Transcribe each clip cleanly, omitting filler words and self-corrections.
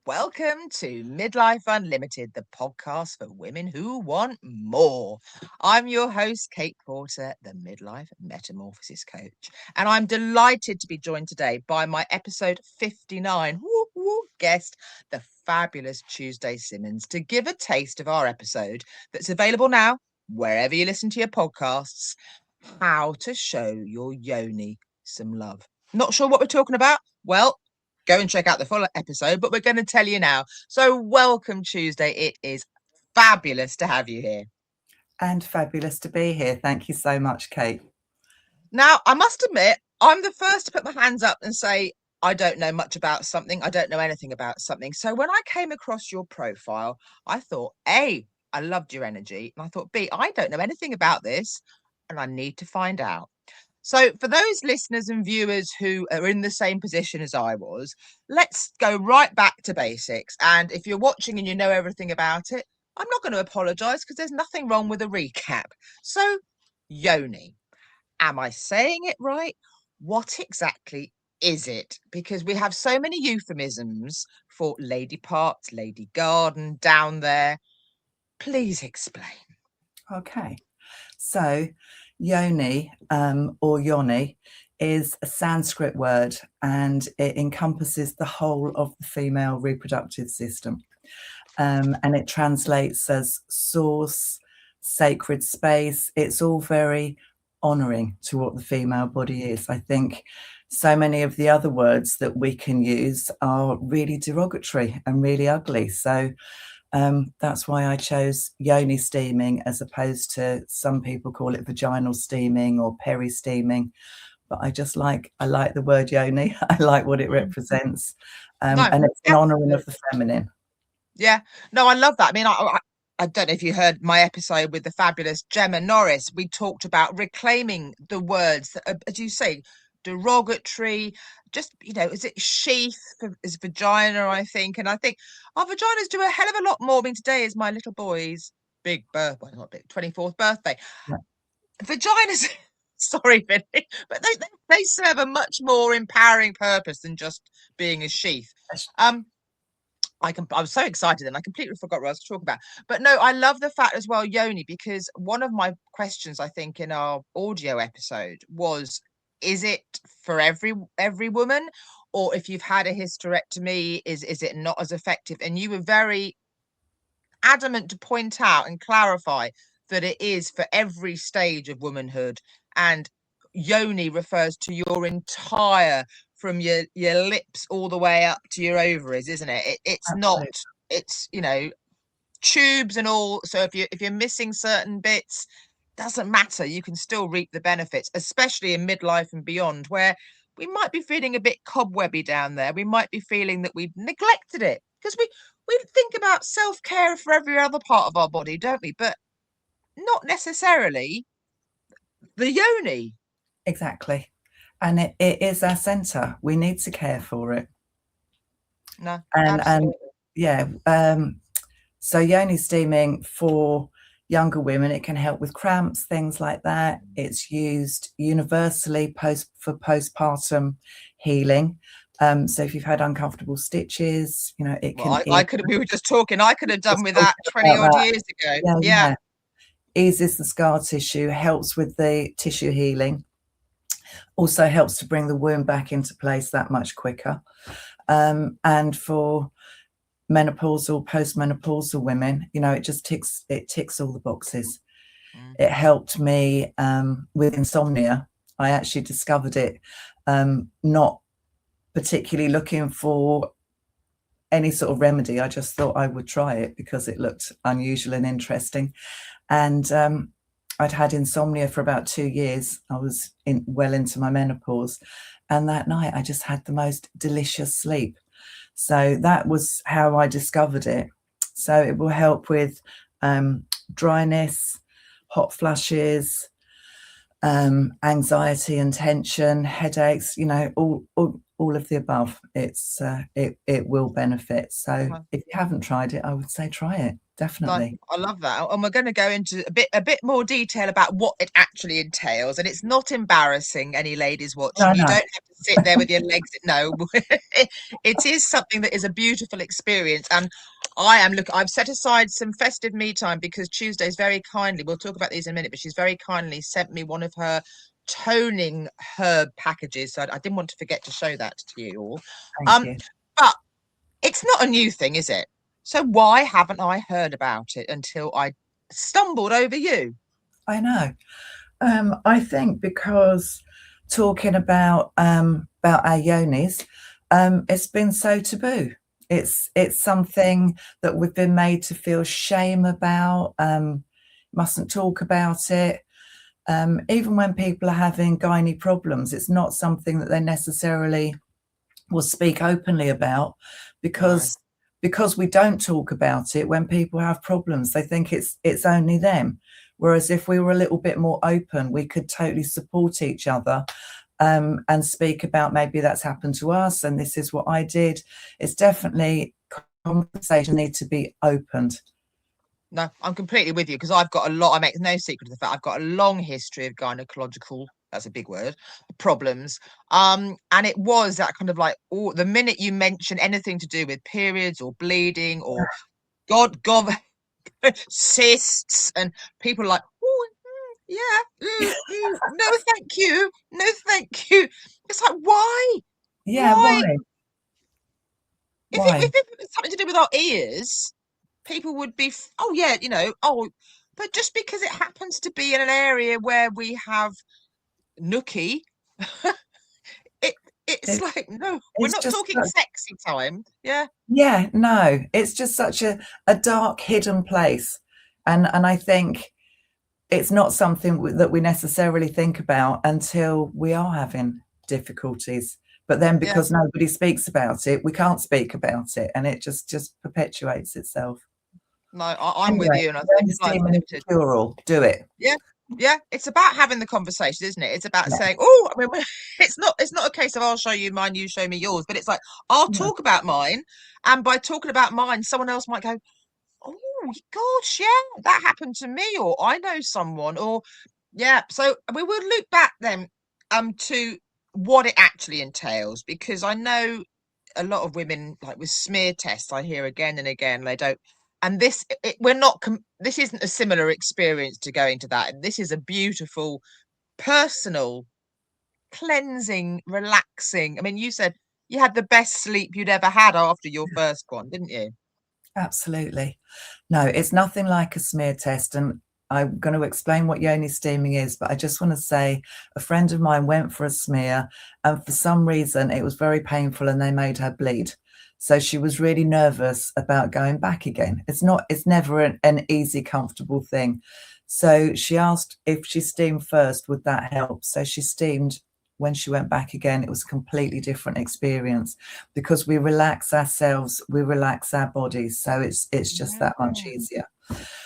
Welcome to Midlife Unlimited, the podcast for women who want more. I'm your host, Kate Porter, the Midlife Metamorphosis Coach, and I'm delighted to be joined today by my episode 59 guest, the fabulous Tuesday Simmonds, to give a taste of our episode that's available now, wherever you listen to your podcasts, how to show your yoni some love. Not sure what we're talking about? Well, go and check out the full episode, but we're going to tell you now. So welcome Tuesday. It is fabulous to have you here. And fabulous to be here. Thank you so much, Kate. Now, I must admit, I'm the first to put my hands up and say, I don't know much about something. I don't know anything about something. So when I came across your profile, I thought, A, I loved your energy. And I thought, B, I don't know anything about this and I need to find out. So for those listeners and viewers who are in the same position as I was, let's go right back to basics. And if you're watching and you know everything about it, I'm not going to apologise because there's nothing wrong with a recap. So, yoni, am I saying it right? What exactly is it? Because we have so many euphemisms for lady parts, lady garden, down there. Please explain. Okay. So yoni or yoni is a Sanskrit word and it encompasses the whole of the female reproductive system. And it translates as source, sacred space. It's all very honouring to what the female body is. I think so many of the other words that we can use are really derogatory and really ugly. So that's why I chose Yoni steaming as opposed to some people call it vaginal steaming or peri steaming. But I like the word yoni. I like what it represents. And it's an honouring of the feminine. Yeah, no, I love that. I mean, I don't know if you heard my episode with the fabulous Gemma Norris. We talked about reclaiming the words that are, as you say, derogatory. Just, is it sheath is vagina, I think. And I think our vaginas do a hell of a lot more. I mean, today is my little boy's big birthday, well, not big, 24th birthday. Yeah. Vaginas, sorry, Vinny, but they serve a much more empowering purpose than just being a sheath. I was so excited and I completely forgot what I was talking about. But no, I love the fact as well, Yoni, because one of my questions, I think, in our audio episode was, is it for every woman? Or if you've had a hysterectomy, is it not as effective? And you were very adamant to point out and clarify that it is for every stage of womanhood. And Yoni refers to your entire, from your lips all the way up to your ovaries, isn't it? It's Absolutely. Not, it's, tubes and all. So if you're missing certain bits, doesn't matter. You can still reap the benefits, especially in midlife and beyond, where we might be feeling a bit cobwebby down there. We might be feeling that we've neglected it because we think about self-care for every other part of our body, don't we? But not necessarily the yoni. Exactly. And it is our centre. We need to care for it. No, absolutely. So yoni steaming for younger women, it can help with cramps, things like that. It's used universally for postpartum healing. So if you've had uncomfortable stitches, it can. We were just talking. I could have done with that 20 odd years ago. Yeah. Eases the scar tissue, helps with the tissue healing. Also helps to bring the womb back into place that much quicker. And for menopausal, postmenopausal women, it just ticks all the boxes. It helped me with insomnia. I actually discovered it not particularly looking for any sort of remedy. I just thought I would try it because it looked unusual and interesting. And I'd had insomnia for about 2 years. I was well into my menopause. And that night I just had the most delicious sleep. So that was how I discovered it. So it will help with dryness, hot flushes, anxiety and tension, headaches, all of the above. It will benefit. So if you haven't tried it, I would say try it. No, definitely. I love that. And we're going to go into a bit more detail about what it actually entails. And it's not embarrassing, any ladies No, watching. You no, don't have to sit there with your legs. No, it is something that is a beautiful experience. And I've set aside some festive me time because Tuesday's very kindly, we'll talk about these in a minute, but she's very kindly sent me one of her toning herb packages. So I didn't want to forget to show that to you all. thank you. But it's not a new thing, is it? So why haven't I heard about it until I stumbled over you? I know. I think because talking about our yonis, it's been so taboo. It's something that we've been made to feel shame about. Mustn't talk about it. Even when people are having gynae problems, it's not something that they necessarily will speak openly about, No. because we don't talk about it. When people have problems, they think it's only them, whereas if we were a little bit more open, we could totally support each other, and speak about, maybe that's happened to us and this is what I did. It's definitely, conversation need to be opened. No, I'm completely with you because I've got a lot. I make no secret of the fact I've got a long history of gynecological, that's a big word, problems. And it was that kind of like, oh, the minute you mention anything to do with periods or bleeding or God, cysts, and people are like, oh, yeah, no, thank you, no, thank you. It's like, why? Yeah, Why? why? If Why? it was something to do with our ears, people would be, oh yeah, but just because it happens to be in an area where we have nookie, it it's It, like, no, we're it's not just talking sexy time. Yeah. Yeah, no, it's just such a dark hidden place. And I think it's not something that we necessarily think about until we are having difficulties. But then Yeah. because nobody speaks about it, we can't speak about it, and it just perpetuates itself. No, I'm with Anyway, you, and I think Yoni Midlife Steaming is the Unlimited. cure all. Do it. Yeah, yeah. It's about having the conversation, isn't it? It's about Yeah. saying, "Oh, I mean, it's not a case of I'll show you mine, you show me yours," but it's like I'll No, talk about mine, and by talking about mine, someone else might go, "Oh, gosh, yeah, that happened to me," or "I know someone," or yeah. So we will loop back then, to what it actually entails, because I know a lot of women, like with smear tests, I hear again and again they don't. And this isn't a similar experience to going to that. This is a beautiful, personal, cleansing, relaxing. I mean, you said you had the best sleep you'd ever had after your first one, didn't you? absolutely. No, it's nothing like a smear test. And I'm going to explain what Yoni Steaming is, but I just want to say a friend of mine went for a smear, and for some reason it was very painful and they made her bleed. So she was really nervous about going back again. It's never an easy, comfortable thing. So she asked if she steamed first, would that help? So she steamed. When she went back again, it was a completely different experience, because we relax ourselves, we relax our bodies. So it's just that much Yeah. easier.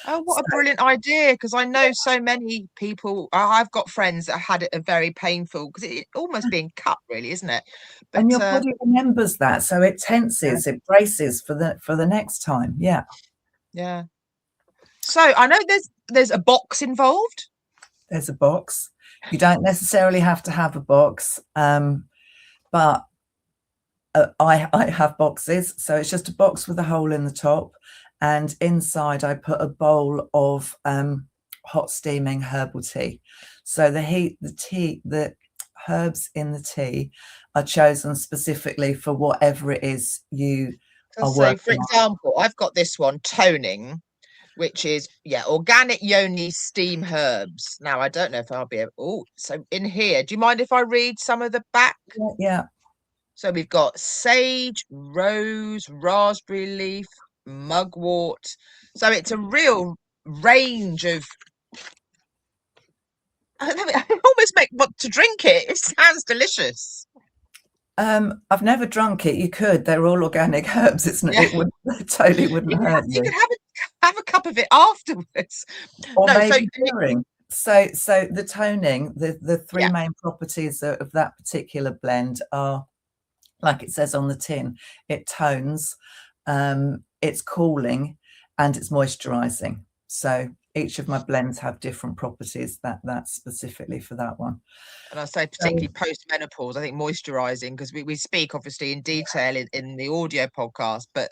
Oh, what So, a brilliant idea! Because I know so many people. I've got friends that had it a very painful, because it almost being cut, really, isn't it? and But your body remembers that, so it tenses, it braces for the next time. Yeah, yeah. So I know there's a box involved. there's a box. You don't necessarily have to have a box, but I have boxes. So it's just a box with a hole in the top, and inside I put a bowl of hot steaming herbal tea. So the herbs in the tea are chosen specifically for whatever it is you are So, for working on. example, I've got this one, toning, which is, yeah, organic Yoni steam herbs. Now, I don't know if I'll be able. Oh, so in here, do you mind if I read some of the back? Yeah, So we've got sage, rose, raspberry leaf, mugwort. So it's a real range of. I almost make want to drink it. It sounds delicious. I've never drunk it. You could. They're all organic herbs. Yeah, It totally wouldn't hurt you you. could have a cup of it afterwards. Or No, so maybe during. So the toning, the three yeah, main properties of that particular blend are, like it says on the tin, it tones, it's cooling, and it's moisturizing. So each of my blends have different properties, that's specifically for that one. And I say particularly post-menopause, I think moisturising, because we speak obviously in detail in the audio podcast, but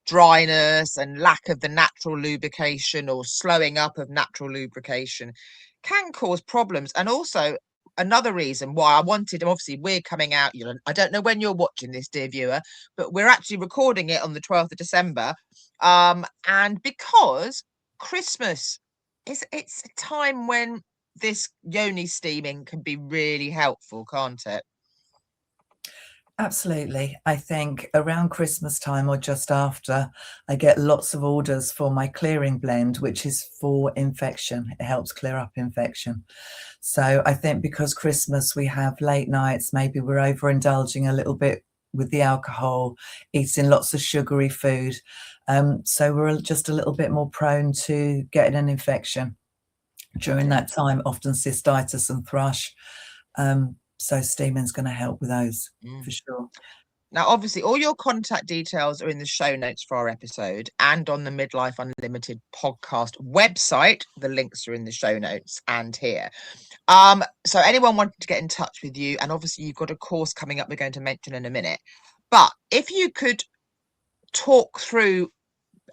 dryness and lack of the natural lubrication or slowing up of natural lubrication can cause problems. And also another reason why I wanted, obviously we're coming out, I don't know when you're watching this, dear viewer, but we're actually recording it on the 12th of December. And because Christmas it's a time when this Yoni steaming can be really helpful, can't it? Absolutely. I think around Christmas time or just after, I get lots of orders for my clearing blend, which is for infection. It helps clear up infection. So I think because Christmas we have late nights, maybe we're overindulging a little bit with the alcohol, eating lots of sugary food. So we're just a little bit more prone to getting an infection during that time, often cystitis and thrush. So steaming's going to help with those for sure. Now, obviously, all your contact details are in the show notes for our episode and on the Midlife Unlimited podcast website. The links are in the show notes and here. So anyone wanting to get in touch with you, and obviously you've got a course coming up we're going to mention in a minute. But if you could talk through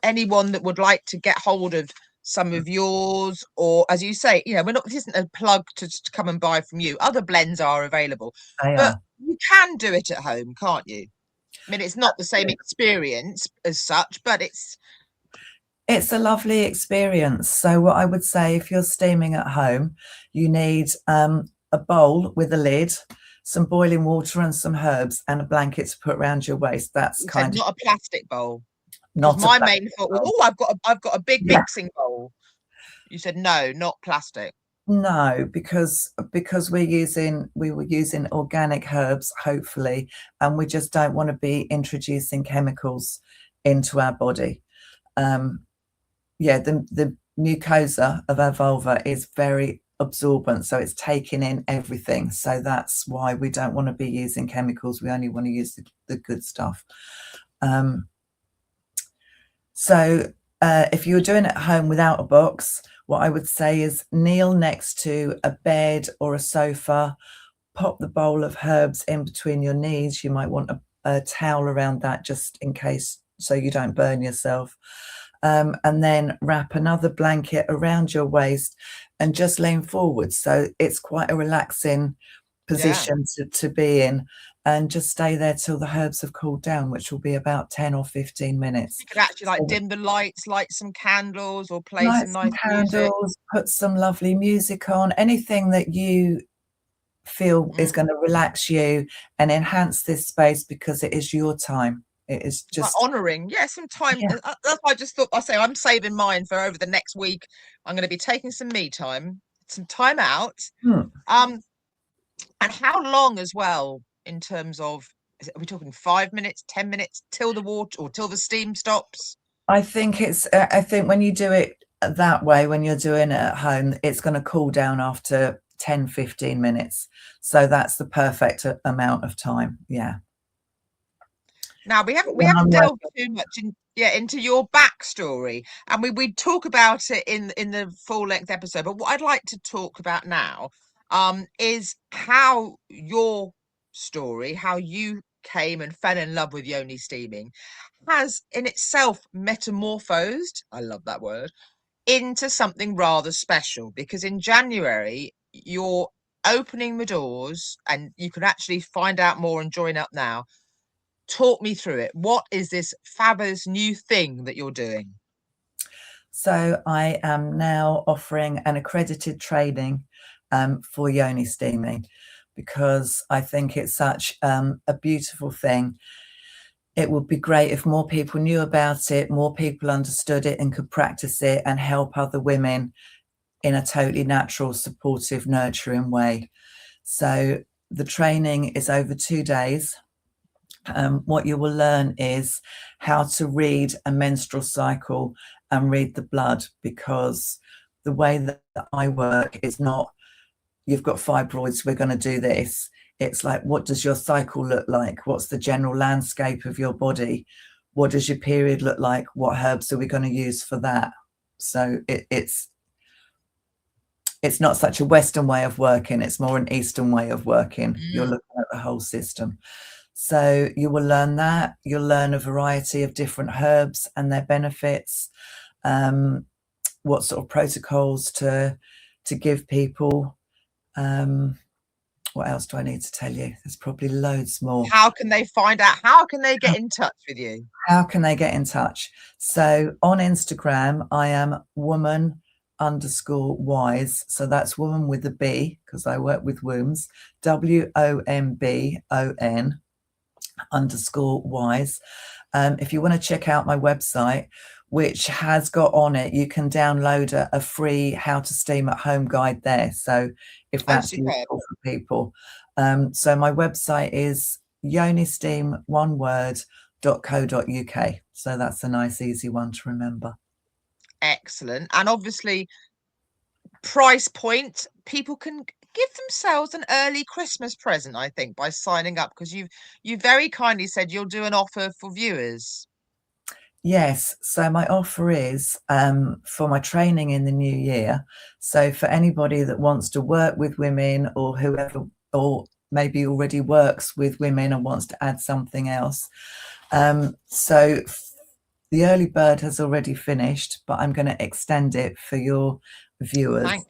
anyone that would like to get hold of some of yours, or as you say, this isn't a plug to come and buy from you. Other blends are available, but you can do it at home, can't you? I mean, it's not the same experience as such, but it's a lovely experience. So what I would say, if you're steaming at home, you need a bowl with a lid, some boiling water and some herbs, and a blanket to put around your waist. That's kind of not a plastic bowl. Not my main thought was, I've got a big mixing bowl. You said no, not plastic. No, because we were using organic herbs, hopefully, and we just don't want to be introducing chemicals into our body. The mucosa of our vulva is very absorbent, so it's taking in everything. So that's why we don't want to be using chemicals. We only want to use the good stuff. So if you're doing it at home without a box, what I would say is kneel next to a bed or a sofa, pop the bowl of herbs in between your knees. You might want a towel around that just in case, so you don't burn yourself. And then wrap another blanket around your waist and just lean forward. So it's quite a relaxing position to be in. And just stay there till the herbs have cooled down, which will be about 10 or 15 minutes. You could actually dim the lights, light some candles, or play some nice candles, music. Put some lovely music on, anything that you feel is going to relax you and enhance this space, because it is your time. It is just honouring, some time. That's why I just thought, I'm saving mine for over the next week. I'm going to be taking some me time, some time out. And how long as well? In terms of, are we talking 5 minutes, 10 minutes till the water or till the steam stops? I think when you do it that way, when you're doing it at home, it's going to cool down after 10, 15 minutes. So that's the perfect amount of time. Yeah. Now we haven't delved too much into your backstory, and we talk about it in the full length episode. But what I'd like to talk about now is how your story, how you came and fell in love with Yoni steaming, has in itself metamorphosed, I love that word, into something rather special, because in January you're opening the doors and you can actually find out more and join up now. Talk me through it. What is this fabulous new thing that you're doing? So I am now offering an accredited training for Yoni steaming, because I think it's such a beautiful thing. It would be great if more people knew about it, more people understood it and could practice it and help other women in a totally natural, supportive, nurturing way. So the training is over 2 days. What you will learn is how to read a menstrual cycle and read the blood, because the way that I work is not, you've got fibroids, we're going to do this. It's like, what does your cycle look like? What's the general landscape of your body? what does your period look like? What herbs are we going to use for that? So it's not such a Western way of working. It's more an Eastern way of working. You're looking at the whole system. So you will learn that. You'll learn a variety of different herbs and their benefits, what sort of protocols to give people. What else do I need to tell you? There's probably loads more. How can they find out? How can they get in touch with you? How can they get in touch? So on Instagram, I am woman_wise. So that's woman with a B, because I work with wombs. WOMBON_wise. If you want to check out my website, which has got on it, you can download a free how to steam at home guide there. So if that's useful for people. So my website is Yoni Steam, one word, .co.uk. So that's a nice, easy one to remember. Excellent. And obviously, price point, people can give themselves an early Christmas present, I think, by signing up, because you very kindly said you'll do an offer for viewers. Yes, so my offer is for my training in the new year. So for anybody that wants to work with women, or whoever, or maybe already works with women and wants to add something else. So the early bird has already finished, but I'm going to extend it for your viewers. Thank you.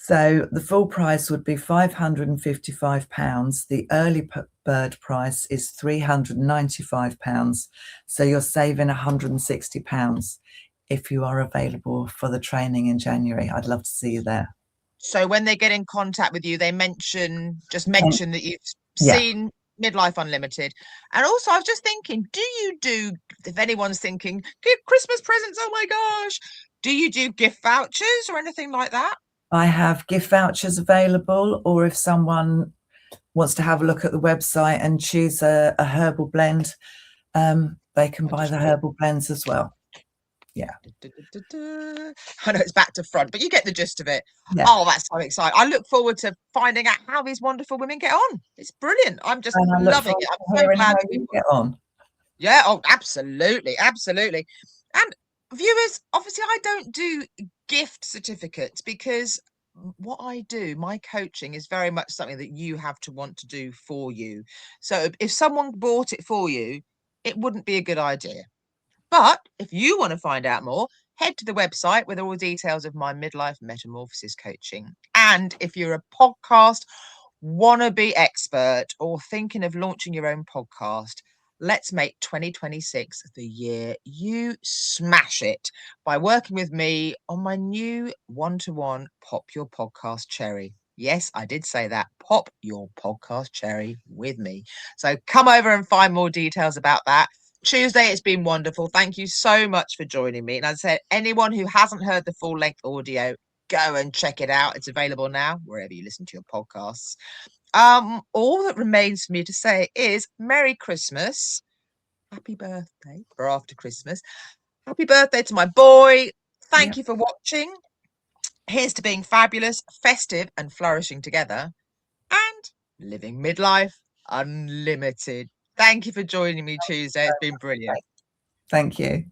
So the full price would be £555. The early bird price is £395. So you're saving £160 if you are available for the training in January. I'd love to see you there. So when they get in contact with you, they mention that you've seen Midlife Unlimited. And also, I was just thinking, if anyone's thinking, Christmas presents, oh my gosh, do you do gift vouchers or anything like that? I have gift vouchers available, or if someone wants to have a look at the website and choose a herbal blend, they can buy the herbal blends as well. Yeah. I know it's back to front, but you get the gist of it. Yeah. Oh, that's so exciting. I look forward to finding out how these wonderful women get on. It's brilliant. I'm just loving it. I'm so glad that we get on. Yeah, oh, absolutely. Absolutely. And viewers, obviously, I don't do gift certificates, because what I do, my coaching, is very much something that you have to want to do for you. So if someone bought it for you, it wouldn't be a good idea. But if you want to find out more, head to the website with all the details of my midlife metamorphosis coaching. And if you're a podcast wannabe expert or thinking of launching your own podcast, let's make 2026 the year you smash it by working with me on my new one-to-one Pop Your Podcast Cherry. Yes, I did say that. Pop your podcast cherry with me. So come over and find more details about that. Tuesday, it's been wonderful. Thank you so much for joining me. And as I said, anyone who hasn't heard the full-length audio, go and check it out. It's available now wherever you listen to your podcasts. All that remains for me to say is Merry Christmas, happy birthday for after Christmas, happy birthday to my boy. Thank you for watching. Here's to being fabulous, festive and flourishing together, and living midlife unlimited. Thank you for joining me Tuesday. It's been brilliant. Thank you.